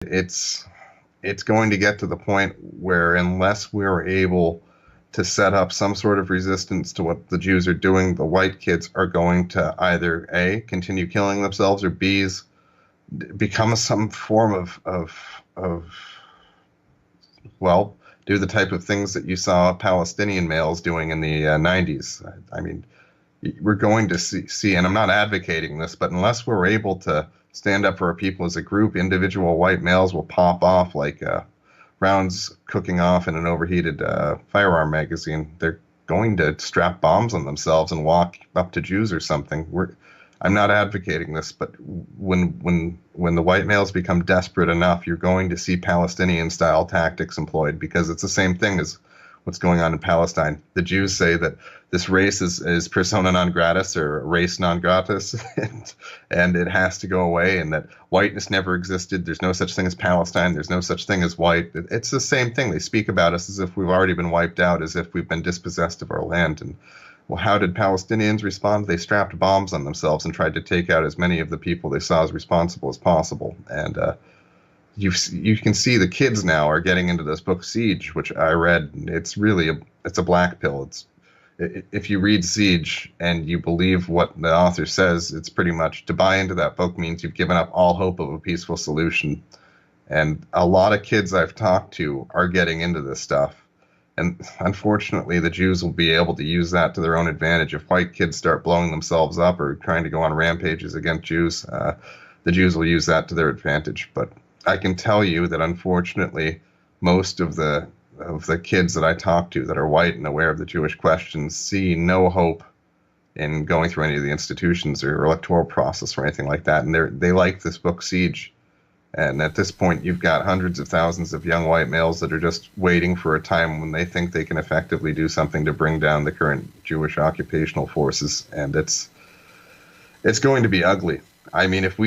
It's it's going to get to the point where unless we're able to set up some sort of resistance to what the Jews are doing, the white kids are going to either A, continue killing themselves, or B's, become some form of well, do the type of things that you saw Palestinian males doing in the 90s. I mean, we're going to see, and I'm not advocating this, but unless we're able to stand up for our people as a group, individual white males will pop off like rounds cooking off in an overheated firearm magazine. They're going to strap bombs on themselves and walk up to Jews or something. I'm not advocating this, but when the white males become desperate enough, you're going to see Palestinian style tactics employed, because it's the same thing as what's going on in Palestine. The Jews say that this race is persona non gratis, or race non gratis, and it has to go away, and that whiteness never existed. There's no such thing as Palestine. There's no such thing as white. It's the same thing. They speak about us as if we've already been wiped out, as if we've been dispossessed of our land. And well, how did Palestinians respond? They strapped bombs on themselves and tried to take out as many of the people they saw as responsible as possible. And you can see the kids now are getting into this book Siege, which I read. It's really it's a black pill. If you read Siege and you believe what the author says, it's pretty much, to buy into that book means you've given up all hope of a peaceful solution. And a lot of kids I've talked to are getting into this stuff. And unfortunately, the Jews will be able to use that to their own advantage. If white kids start blowing themselves up or trying to go on rampages against Jews, the Jews will use that to their advantage. But I can tell you that unfortunately, most of the kids that I talk to that are white and aware of the Jewish question see no hope in going through any of the institutions or electoral process or anything like that. And they like this book Siege. And at this point, you've got hundreds of thousands of young white males that are just waiting for a time when they think they can effectively do something to bring down the current Jewish occupational forces. And it's going to be ugly. I mean, if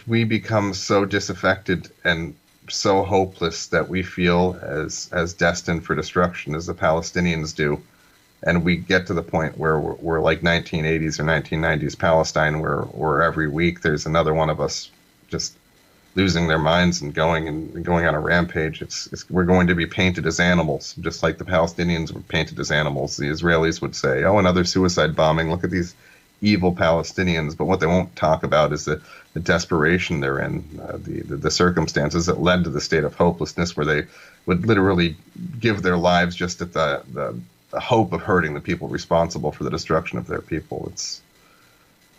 we become so disaffected and so hopeless that we feel as destined for destruction as the Palestinians do, and we get to the point where we're like 1980s or 1990s Palestine, where every week there's another one of us just losing their minds and going on a rampage, we're going to be painted as animals, just like the Palestinians were painted as animals. The Israelis would say, "Oh, another suicide bombing. Look at these evil Palestinians." But what they won't talk about is the desperation they're in, the circumstances that led to the state of hopelessness, where they would literally give their lives just at the hope of hurting the people responsible for the destruction of their people.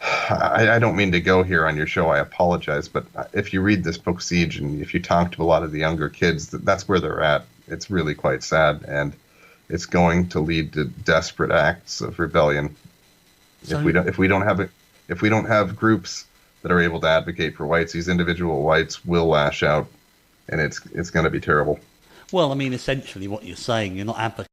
I don't mean to go here on your show. I apologize. But if you read this book, Siege, and if you talk to a lot of the younger kids, that's where they're at. It's really quite sad. And it's going to lead to desperate acts of rebellion. So, If we don't have groups that are able to advocate for whites, these individual whites will lash out, and it's going to be terrible. well, I mean, essentially what you're saying, you're not advocating